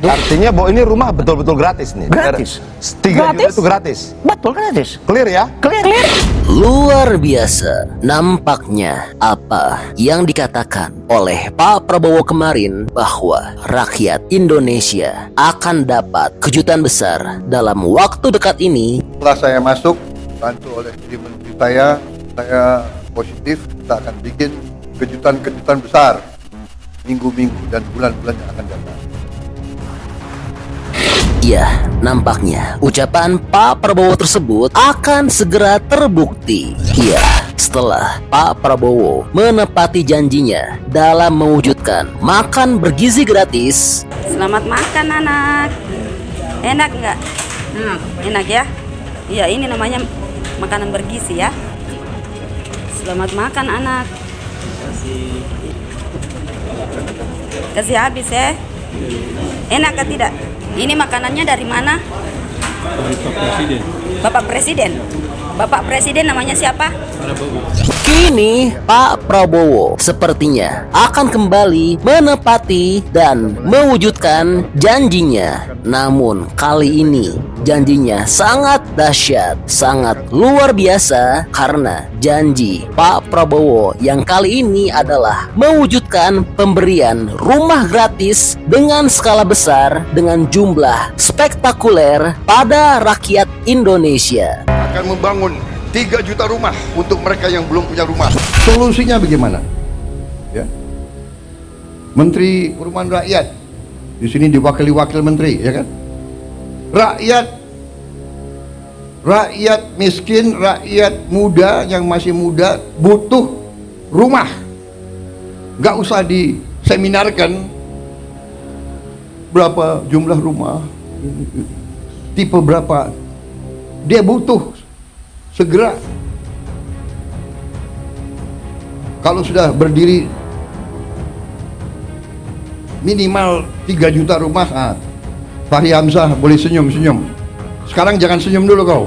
Artinya bahwa ini rumah betul-betul gratis nih. Gratis. 3 juta itu gratis. Betul, gratis. Clear ya? Clear. Luar biasa, nampaknya apa yang dikatakan oleh Pak Prabowo kemarin bahwa rakyat Indonesia akan dapat kejutan besar dalam waktu dekat ini. Setelah saya masuk, bantu oleh tim menteri saya positif, kita akan bikin kejutan-kejutan besar minggu-minggu dan bulan-bulan yang akan datang. Ya, nampaknya ucapan Pak Prabowo tersebut akan segera terbukti. Ya, setelah Pak Prabowo menepati janjinya dalam mewujudkan makan bergizi gratis. Selamat makan anak. Enak nggak? Enak ya? Iya, ini namanya makanan bergizi ya. Selamat makan anak. Kasih habis ya. Enak atau tidak? Ini makanannya dari mana? Bapak Presiden. Bapak Presiden namanya siapa? Kini Pak Prabowo sepertinya akan kembali menepati dan mewujudkan janjinya. Namun kali ini janjinya sangat dahsyat, sangat luar biasa karena janji Pak Prabowo yang kali ini adalah mewujudkan pemberian rumah gratis dengan skala besar dengan jumlah spektakuler pada rakyat Indonesia. Akan membangun 3 juta rumah untuk mereka yang belum punya rumah. Solusinya bagaimana? Ya. Menteri Perumahan Rakyat di sini diwakili wakil menteri, ya kan? Rakyat miskin, rakyat muda yang masih muda butuh rumah. Gak usah diseminarkan berapa jumlah rumah, tipe berapa. Dia butuh segera. Kalau sudah berdiri minimal 3 juta rumah, Fahri Hamzah boleh senyum-senyum. Sekarang jangan senyum dulu kau.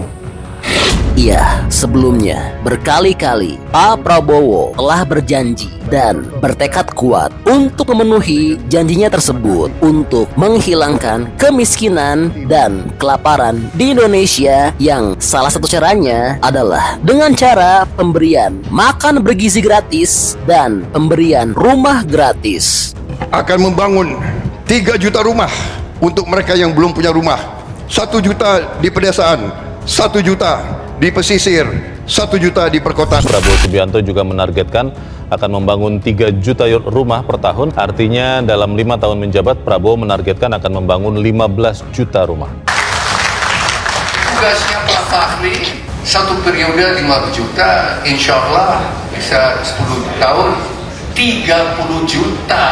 Iya, sebelumnya berkali-kali Pak Prabowo telah berjanji dan bertekad kuat untuk memenuhi janjinya tersebut untuk menghilangkan kemiskinan dan kelaparan di Indonesia yang salah satu caranya adalah dengan cara pemberian makan bergizi gratis dan pemberian rumah gratis. Akan membangun 3 juta rumah untuk mereka yang belum punya rumah. 1 juta di pedesaan, 1 juta di pesisir, 1 juta di perkotaan. Prabowo Subianto juga menargetkan akan membangun 3 juta rumah per tahun. Artinya dalam 5 tahun menjabat, Prabowo menargetkan akan membangun 15 juta rumah. Tugasnya Pak Fahri, 1 periode 5 juta, insya Allah bisa 10 tahun, 30 juta.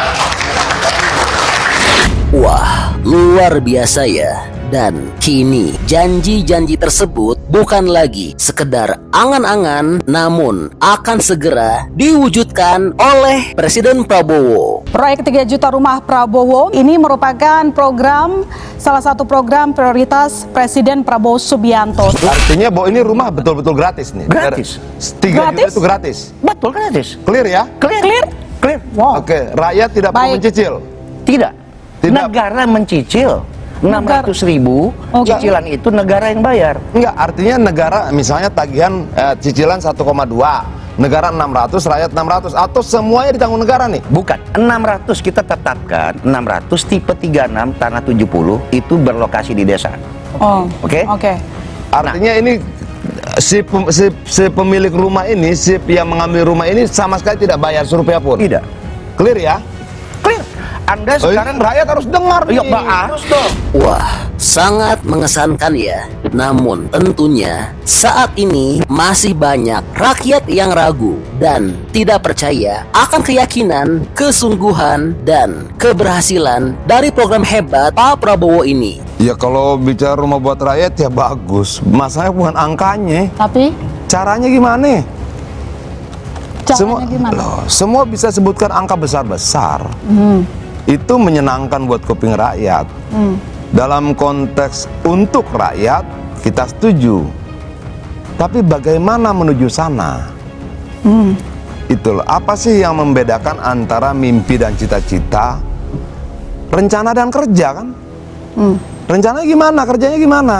Wah, luar biasa ya. Dan kini janji-janji tersebut bukan lagi sekedar angan-angan, namun akan segera diwujudkan oleh Presiden Prabowo. Proyek 3 juta rumah Prabowo ini merupakan salah satu program prioritas Presiden Prabowo Subianto. Artinya bahwa ini rumah betul-betul gratis nih. Gratis. 3 juta itu gratis. Betul, gratis. Clear ya? Clear? Wow. Oke, rakyat tidak perlu Baik. mencicil. Tidak. Tidak. Negara mencicil. 600.000 cicilan itu negara yang bayar. Enggak, artinya negara misalnya tagihan cicilan 1,2, negara 600, rakyat 600, atau semuanya ditanggung negara nih? Bukan, 600 kita tetapkan, 600 tipe 36 tanah 70 itu berlokasi di desa. Oh, Oke? Oke. Artinya ini si pemilik rumah ini, si yang mengambil rumah ini sama sekali tidak bayar rupiah pun. Tidak. Clear ya? Clear. Anda sekarang rakyat harus dengar nih. Iya, harus dong. Wah, sangat mengesankan ya. Namun tentunya saat ini masih banyak rakyat yang ragu dan tidak percaya akan keyakinan, kesungguhan, dan keberhasilan dari program hebat Pak Prabowo ini. Ya kalau bicara rumah buat rakyat ya bagus. Masalahnya bukan angkanya. Tapi Caranya gimana? caranya gimana? Semua bisa sebutkan angka besar-besar. Itu menyenangkan buat kuping rakyat. Dalam konteks untuk rakyat kita setuju. Tapi bagaimana menuju sana? Itulah apa sih yang membedakan antara mimpi dan cita-cita, rencana dan kerja kan? Rencananya gimana? Kerjanya gimana?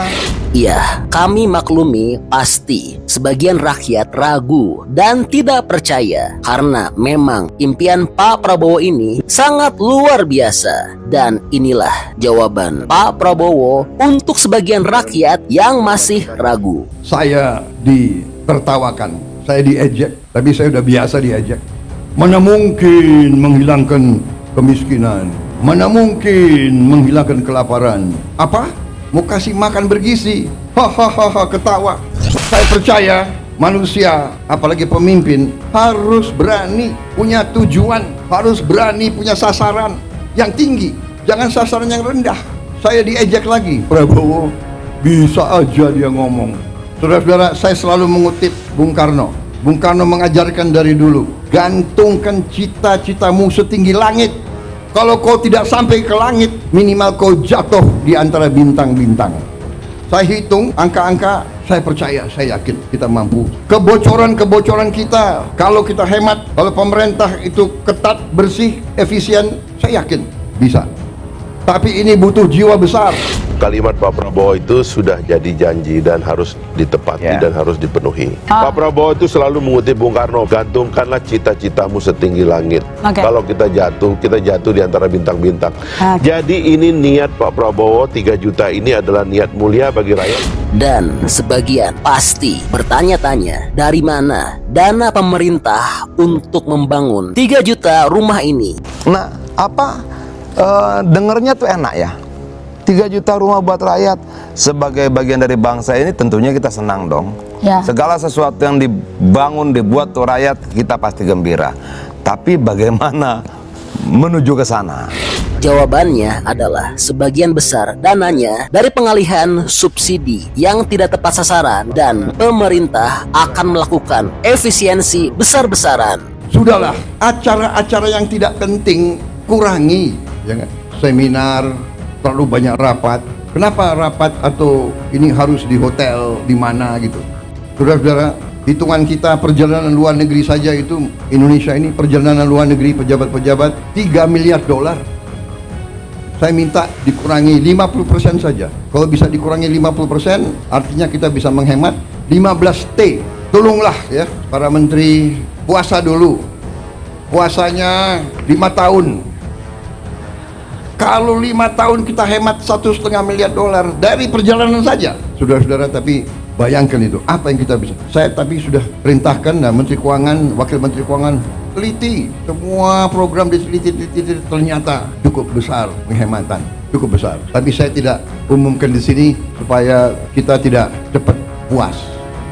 Ya, kami maklumi pasti sebagian rakyat ragu dan tidak percaya karena memang impian Pak Prabowo ini sangat luar biasa. Dan inilah jawaban Pak Prabowo untuk sebagian rakyat yang masih ragu. Saya ditertawakan, saya diejek, tapi saya udah biasa diejek. Mana mungkin menghilangkan kemiskinan? Mana mungkin menghilangkan kelaparan? Apa? Mau kasih makan bergizi? Hahaha, ketawa. Saya percaya manusia, apalagi pemimpin, harus berani punya tujuan, harus berani punya sasaran yang tinggi, jangan sasaran yang rendah. Saya diejek lagi, Prabowo bisa aja dia ngomong. Saudara-saudara, saya selalu mengutip Bung Karno. Bung Karno mengajarkan dari dulu, gantungkan cita-citamu setinggi langit. Kalau kau tidak sampai ke langit, minimal kau jatuh di antara bintang-bintang. Saya hitung angka-angka, saya percaya, saya yakin kita mampu. Kebocoran-kebocoran kita, kalau kita hemat, kalau pemerintah itu ketat, bersih, efisien, saya yakin bisa. Tapi ini butuh jiwa besar. Kalimat Pak Prabowo itu sudah jadi janji dan harus ditepati dan harus dipenuhi. Pak Prabowo itu selalu mengutip Bung Karno, gantungkanlah cita-citamu setinggi langit. Kalau kita jatuh di antara bintang-bintang. Jadi ini niat Pak Prabowo, 3 juta ini adalah niat mulia bagi rakyat. Dan sebagian pasti bertanya-tanya dari mana dana pemerintah untuk membangun 3 juta rumah ini. Nah, dengernya tuh enak ya. 3 juta rumah buat rakyat. Sebagai bagian dari bangsa ini tentunya kita senang dong. Segala sesuatu yang dibangun, dibuat untuk rakyat, kita pasti gembira. Tapi bagaimana menuju ke sana? Jawabannya adalah sebagian besar dananya dari pengalihan subsidi yang tidak tepat sasaran dan pemerintah akan melakukan efisiensi besar-besaran. Sudahlah, acara-acara yang tidak penting kurangi, ya kan? Seminar, terlalu banyak rapat. Kenapa rapat atau ini harus di hotel di mana gitu? Saudara-saudara, hitungan kita perjalanan luar negeri saja itu Indonesia ini perjalanan luar negeri pejabat-pejabat 3 miliar dolar. Saya minta dikurangi 50% saja. Kalau bisa dikurangi 50%, artinya kita bisa menghemat 15T. Tolonglah ya para menteri, puasa dulu. Puasanya 5 tahun. Kalau 5 tahun kita hemat 1,5 miliar dolar dari perjalanan saja, saudara-saudara. Tapi bayangkan itu, apa yang kita bisa. Saya tapi sudah perintahkan, nah, Menteri Keuangan, Wakil Menteri Keuangan, teliti semua program diteliti, ternyata cukup besar penghematan, cukup besar. Tapi saya tidak umumkan di sini supaya kita tidak cepat puas.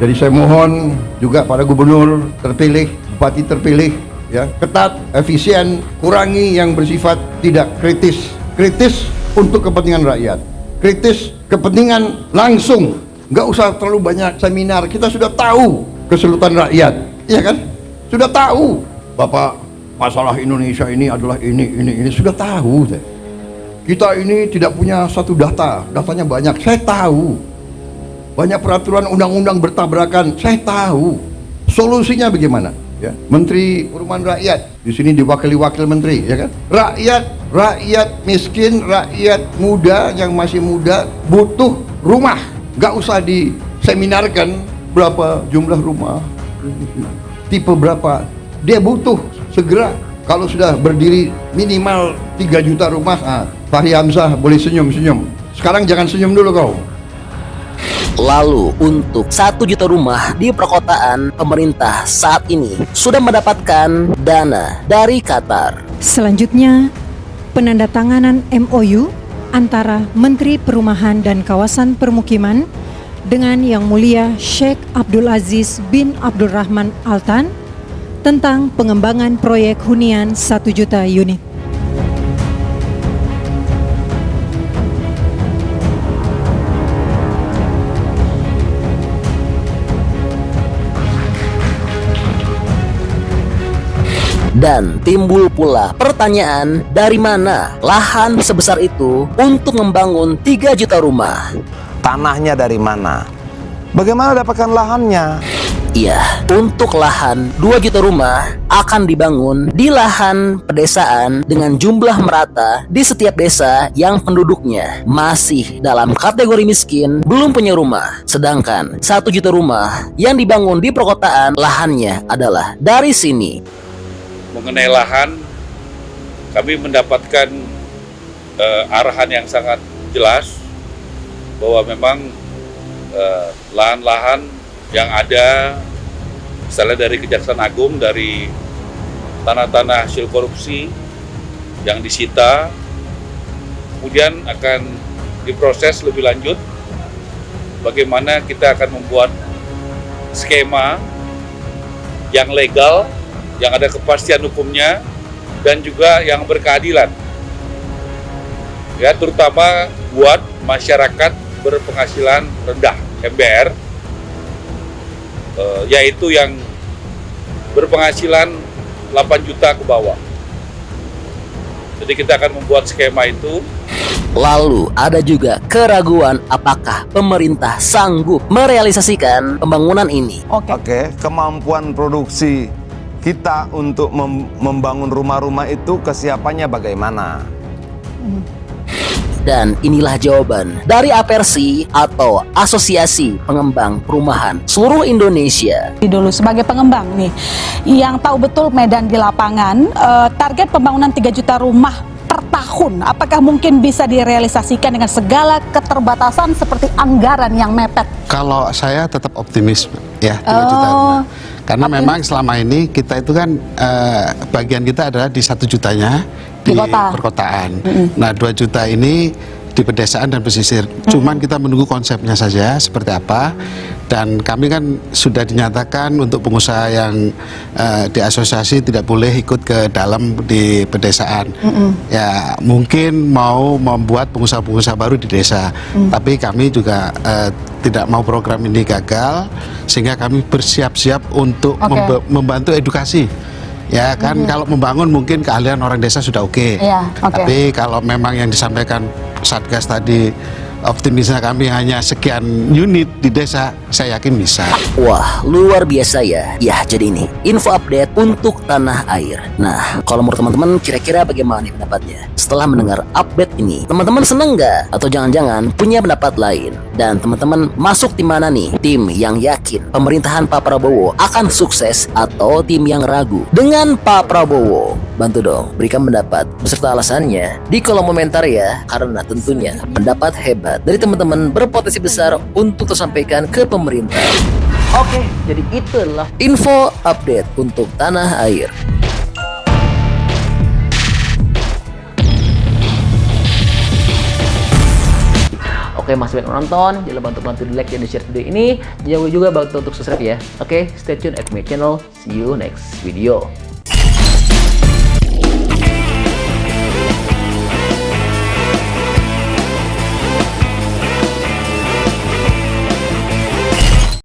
Jadi saya mohon juga para gubernur terpilih, bupati terpilih, ya, ketat, efisien, kurangi yang bersifat tidak kritis. Kritis untuk kepentingan rakyat, kritis kepentingan langsung, nggak usah terlalu banyak seminar. Kita sudah tahu kesulitan rakyat, iya kan? Sudah tahu, Bapak, masalah Indonesia ini adalah ini sudah tahu. Kita ini tidak punya satu datanya banyak, saya tahu. Banyak peraturan undang-undang bertabrakan, saya tahu. Solusinya bagaimana? Ya, Menteri Perumahan Rakyat di sini diwakili wakil menteri, ya kan? Rakyat miskin, rakyat muda yang masih muda butuh rumah. Nggak usah diseminarkan berapa jumlah rumah, tipe berapa. Dia butuh segera. Kalau sudah berdiri minimal 3 juta rumah, Fahri Hamzah boleh senyum-senyum. Sekarang jangan senyum dulu kau. Lalu untuk 1 juta rumah di perkotaan, pemerintah saat ini sudah mendapatkan dana dari Qatar. Selanjutnya, penandatanganan MOU antara Menteri Perumahan dan Kawasan Permukiman dengan Yang Mulia Sheikh Abdul Aziz bin Abdul Rahman Al Tan tentang pengembangan proyek hunian 1 juta unit. Dan timbul pula pertanyaan, dari mana lahan sebesar itu untuk membangun 3 juta rumah? Tanahnya dari mana? Bagaimana dapatkan lahannya? Iya, untuk lahan 2 juta rumah akan dibangun di lahan pedesaan dengan jumlah merata di setiap desa yang penduduknya masih dalam kategori miskin, belum punya rumah. Sedangkan 1 juta rumah yang dibangun di perkotaan lahannya adalah dari sini. Mengenai lahan, kami mendapatkan arahan yang sangat jelas bahwa memang lahan-lahan yang ada misalnya dari Kejaksaan Agung, dari tanah-tanah hasil korupsi yang disita, kemudian akan diproses lebih lanjut bagaimana kita akan membuat skema yang legal, yang ada kepastian hukumnya, dan juga yang berkeadilan, ya, terutama buat masyarakat berpenghasilan rendah (MBR), yaitu yang berpenghasilan 8 juta ke bawah. Jadi kita akan membuat skema itu. Lalu ada juga keraguan apakah pemerintah sanggup merealisasikan pembangunan ini. Oke, kemampuan produksi kita untuk membangun rumah-rumah itu kesiapannya bagaimana? Dan inilah jawaban dari APERSI atau Asosiasi Pengembang Perumahan Seluruh Indonesia. Dulu sebagai pengembang nih, yang tahu betul medan di lapangan, target pembangunan 3 juta rumah per tahun, apakah mungkin bisa direalisasikan dengan segala keterbatasan seperti anggaran yang mepet? Kalau saya tetap optimis ya, 3 juta rumah. Karena memang selama ini kita itu kan bagian kita adalah di 1 jutanya di perkotaan. Nah 2 juta ini di pedesaan dan pesisir. Cuman kita menunggu konsepnya saja seperti apa. Dan kami kan sudah dinyatakan untuk pengusaha yang di asosiasi tidak boleh ikut ke dalam di pedesaan. Ya mungkin mau membuat pengusaha-pengusaha baru di desa. Tapi kami juga tidak mau program ini gagal, sehingga kami bersiap-siap untuk membantu edukasi. Ya kan, kalau membangun mungkin keahlian orang desa sudah oke. Tapi kalau memang yang disampaikan Satgas tadi, optimisnya kami hanya sekian unit di desa, saya yakin bisa. Wah, luar biasa ya. Ya, jadi ini info update untuk tanah air. Nah, kalau menurut teman-teman kira-kira bagaimana nih pendapatnya? Setelah mendengar update ini, teman-teman seneng nggak? Atau jangan-jangan punya pendapat lain? Dan teman-teman masuk tim mana nih? Tim yang yakin pemerintahan Pak Prabowo akan sukses atau tim yang ragu dengan Pak Prabowo? Bantu dong, berikan pendapat beserta alasannya di kolom komentar ya, karena tentunya pendapat hebat dari teman-teman berpotensi besar untuk tersampaikan ke pemerintah. Oke, jadi itulah info update untuk tanah air. Oke, masih banyak menonton, jangan lupa untuk bantu di like dan di share video ini. Jangan lupa juga bantu untuk subscribe ya. Oke, stay tune at my channel. See you next video.